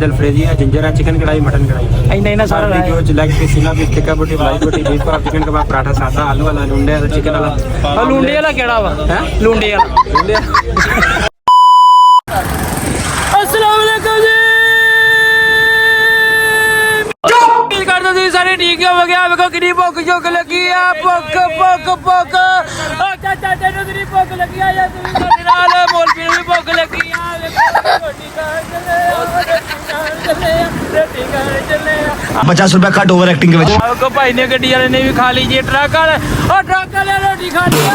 जलफ्रेजी है, जिंजर है, चिकन कढ़ाई, मटन कढ़ाई, इन्ना सारा बारबेक्यू, लेग पीस, सीना पीस, टिक्का बोटी, मलाई बोटी, बीफ कबाब, चिकन कबाब, पराठा सादा, आलू वाला, लुंडे वाला, चिकन वाला। लुंडे वाला केड़ा वा है? लुंडे वाला। अस्सलाम वालेकुम जी। चुप कर दो जी सारे, ठीक हो गया। देखो कितनी भुख झुक लगी है, भुख भुख भुख। ओ चाचा तेनू कितनी भुख लगी है यार, तू मेरे नाल बोल भी भुख लगी है। रोटी खा चले 50 रुपया कट ओवर एक्टिंग के वजह को भाई ने गड्डी वाले ने भी खा लीजिए। ट्रक वाले और ट्रक वाले रोटी खा लिया।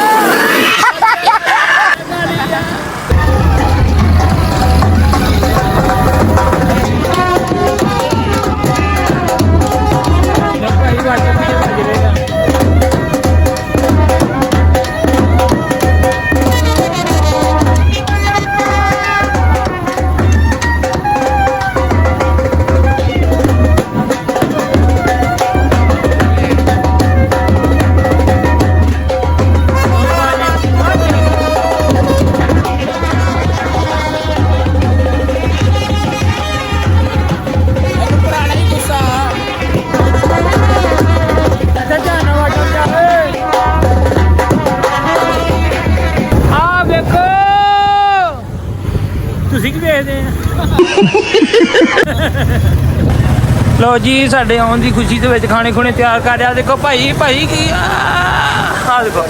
लो जी साडे आउण दी खुशी दे विच खाने खुने तैयार कर रहा। देखो भाई भाई की आ देखो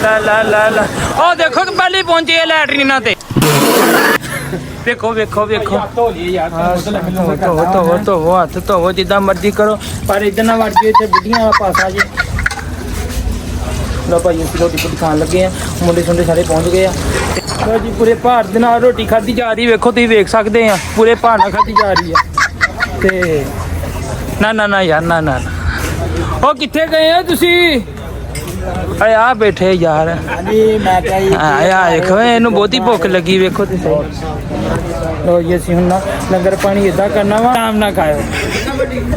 ला ला ला ला ओ देखो कि पहले पहुंचे है लैटरीना ते। देखो देखो देखो धोवो हथ धोवो जिदा मर्जी करो, पर इधर ना वड़ जाए बुढ़िया वाला पासा जी। लो भाई रोटी रोटी खान लगे हैं, मुंडे सुंडे सारे पहुंच गए हैं। लो जी पूरे भार दे नाल रोटी खाधी जा रही, वेखो तुसीं वेख सकते हैं पूरे भार नाल खाधी जा रही है। ते ना ना ना यार ना ना ओ किथे गए हो तुसी? अरे आ बैठे यार। यार देखो इनू बहुती भुख लगी, वेखो ते सही। लो जी असीं हुण ना लंगर पानी इदां करना वा, आराम ना खाओ।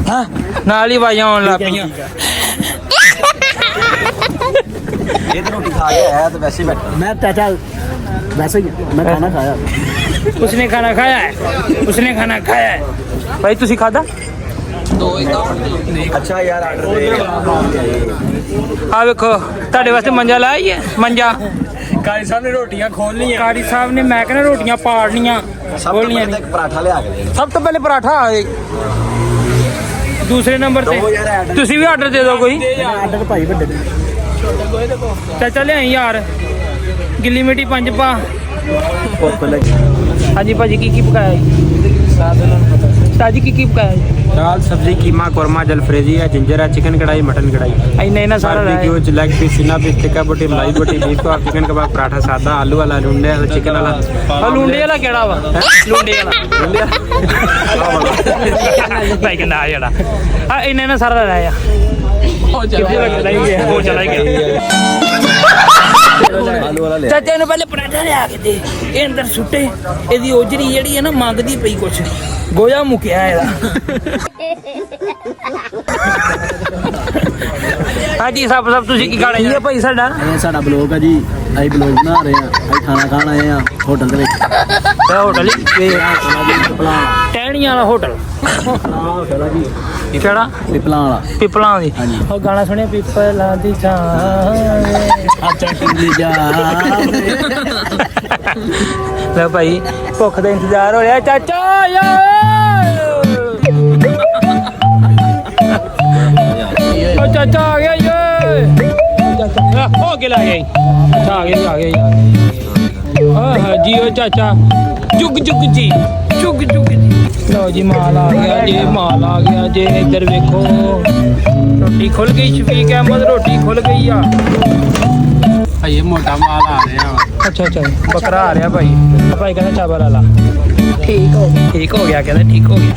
हाँ नाल ही आवाज़ां आउण लग पईयां। ये तो रोटी खा के आया तो वैसे ही बैठा। मैं चाचा वैसे ही मैं खाना खाया। उसने खाना खाया है, उसने खाना खाया है। भाई तुसी खादा? अच्छा यार आर्डर दे आ देखो ਤੁਹਾਡੇ ਵਾਸਤੇ ਮੰਜਾ ਲਾਇਆ ਹੈ। ਮੰਜਾ कारी साहब ने रोटियां खोल ली हैं। ਕਾਰੀ ਸਾਹਿਬ ਨੇ ਮੈਂ ਕਹਿੰਦਾ ਰੋਟੀਆਂ ਪਾੜਨੀਆਂ सब तो ਖੋਲਣੀਆਂ पहले नहीं। एक पराठा ले आ गए। ਸਭ ਤੋਂ ਪਹਿਲੇ ਪਰਾਠਾ ਆਏ ਦੂਸਰੇ ਨੰਬਰ ਤੇ। ਦੋ ਯਾਰ ਆਰਡਰ। ਤੁਸੀਂ ਵੀ ਆਰਡਰ ਦੇ ਦਿਓ ਕੋਈ। आर्डर भाई ਵੱਡੇ ਦੇ ਚਾਚਾ ਲਿਆਈ ਯਾਰ ਗਿੱਲੀ ਮਿੱਟੀ 5 ਪਾ। ਭੁੱਖ ਲੱਗੀ। ਹਾਂਜੀ ਭਾਜੀ ਕੀ ਪਕਾਇਆ ਜੀ? ਸਾਜੀ ਕੀ ਪਕਾਇਆ ਜੀ? दाल सब्जी, कीमा, कोरमा, जलफ्रेजी है, जिंजर है, चिकन कढ़ाई, मटन कढ़ाई, ਇੰਨਾ ਸਾਰਾ बारबेक्यू, लेग पीस, सीना पीस, टिक्का बोटी, मलाई बोटी, बीफ कबाब, चिकन कबाब, पराठा सादा, आलू वाला, लुंडे वाला, चिकन वाला। ਲੁੰਡੇ ਵਾਲਾ ਕਿਹੜਾ ਵਾ? ਲੁੰਡੇ ਵਾਲਾ ਭਾਈ ਕਹਿੰਦਾ ਆ ਜਿਹੜਾ ਆ ਇੰਨਾ ਸਾਰਾ ਲਾਇਆ। ਉਹ ਚਲਾ ਗਿਆ। ਆਲੂ ਵਾਲਾ ਲੈ ਚਾਚੇ ਨੂੰ ਪਹਿਲੇ ਪਰਾਠਾ ਲਿਆ ਕੇ ਦੇ, ਇਹ ਅੰਦਰ ਸੁੱਟੇ। ਇਹਦੀ ਉਜਰੀ ਜਿਹੜੀ ਹੈ ਨਾ ਮੰਗਦੀ ਪਈ ਕੁਛ, ਗੋਇਆ ਮੁਕਿਆ ਇਹਦਾ। ਹਾਂਜੀ ਸਭ ਤੁਸੀਂ ਕੀ ਖਾਣਾ ਜੀ ਭਾਈ? ਸਾਡਾ ਇਹ ਸਾਡਾ ਬਲੌਗ ਆ ਜੀ, ਅਸੀਂ ਬਲੌਗ ਬਣਾ ਰਹੇ ਆ, ਅਸੀਂ ਖਾਣਾ ਖਾਣ ਆਏ ਆ ਹੋਟਲ ਦੇ ਵਿੱਚ। ਹੋਟਲ ਹੀ ਪਿਪਲਾਂ ਟਹਿਣੀਆਂ ਵਾਲਾ ਹੋਟਲ ਵਾਲਾ ਜੀ, ਕਿਹੜਾ? ਪਿਪਲਾਂ ਵਾਲਾ। ਪਿਪਲਾਂ ਦੀ ਹਾਂਜੀ। ਉਹ ਗਾਣਾ ਸੁਣਿਆ ਪਿਪਲਾਂ ਦੀ ਛਾਂ ਅੱਛਾ ਕਿੰਨੀ ਜਾ ਲੈ ਭਾਈ ਭੁੱਖ ਦਾ ਇੰਤਜ਼ਾਰ ਹੋ ਰਿਹਾ ਚਾਚਾ। ਉਹ ਚਾਚਾ ਆ ਗਿਆ ਏ। ਚਾਚਾ ਹੋ ਕੇ ਲਾ ਗਿਆ। ਅੱਛਾ ਆ ਗਿਆ ਯਾਰ। ਹਾਂ ਜੀ ਉਹ ਚਾਚਾ ਜੁਗ ਜੁਗ ਜੀ ਜੁਗ ਜੁਗ ਜੀ। ਲਓ ਜੀ ਮਾਲ ਆ ਗਿਆ ਜੀ, ਮਾਲ ਆ ਗਿਆ ਜੀ। ਇੱਧਰ ਵੇਖੋ ਰੋਟੀ ਖੁੱਲ ਗਈ, ਸ਼ਫੀਕ ਅਹਿਮਦ ਰੋਟੀ ਖੁੱਲ ਗਈ ਆ। ये मोटा माल आ रहे हैं। अच्छा अच्छा बकरा आ रहा भाई। भाई कहना चावल वाला ठीक हो गया कहना ठीक हो गया।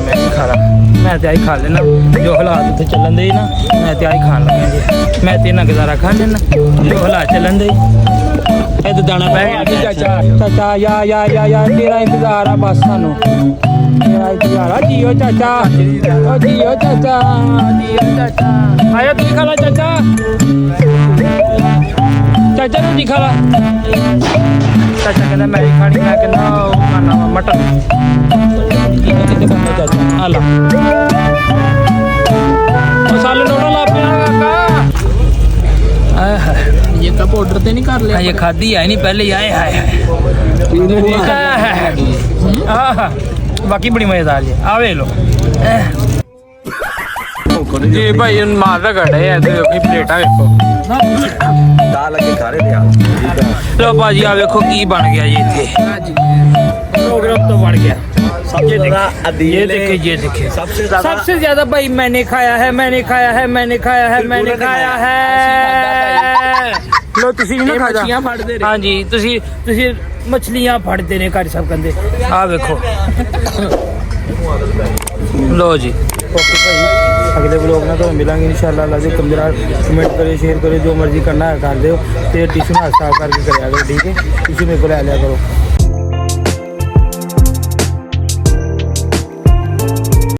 मैं खा रहा, मैं तो आई खा लेना जो हालात उत्थे चलन दे ना, मैं तो आई खान लगा जी। मैं तो इन्ना गुजारा खा लेना जो हालात चलन दे। ਇਹ दाना पै गया जी चाचा। चाचा या तेरा इंतजार आ बस सानू तेरा इंतजार आ। जियो चाचा, ओ जियो चाचा, जियो चाचा। आया तू खा ला चाचा। ਚਾਚਾ ਰੋਟੀ ਖਾ ਲਾ ਚਾਚਾ ਕਹਿੰਦਾ ਮੈਂ ਨਹੀਂ ਖਾਣੀ ਮੈਂ ਕਹਿੰਦਾ ਉਹ ਖਾਣਾ ਵਾ ਮਟਨ ਕਿੱਥੇ ਖਾਣਾ ਚਾਚਾ ਆ ਲਾ ਮਸਾਲੇ ਲੋੜਾ ਲਾ ਪਿਆ ਕਾਕਾ ये कप ऑर्डर तो नहीं कर लिया ये खादी है नहीं पहले आए हाय बाकी बड़ी मजेदार है आवे लो ਜੀ ਭਾਈ ਹੁਣ ਮਾਰ ਰਗੜੇ ਐ ਤੇ ਵੇਖੀ ਪਲੇਟਾਂ ਵੇਖੋ ਦਾਲ ਲੱਗੇ ਖਾ ਰਹੇ ਆ लो भाजी आ देखो की बन गया ये थे प्रोग्राम तो बढ़ गया सबसे ज्यादा अदील ये देखे सबसे ज्यादा सबसे ज्यादा भाई मैंने खाया है मैंने खाया है मैंने खाया है मैंने खाया है लो तुसी नहीं ना खाया मछलियां फड़दे रहे हाँ जी तुसी मछलियां फड़ते ने घर सब कंदे आ देखो लो जी ओके भाई अगले ब्लॉग में तो मिलेंगे इंशाल्लाह अल्लाह से कमजोर कमेंट करिए शेयर करिए जो मर्जी करना है कर दो ते टिश्यू ना साफ करके कराया करो ठीक है टिश्यू मेरे को ले लिया करो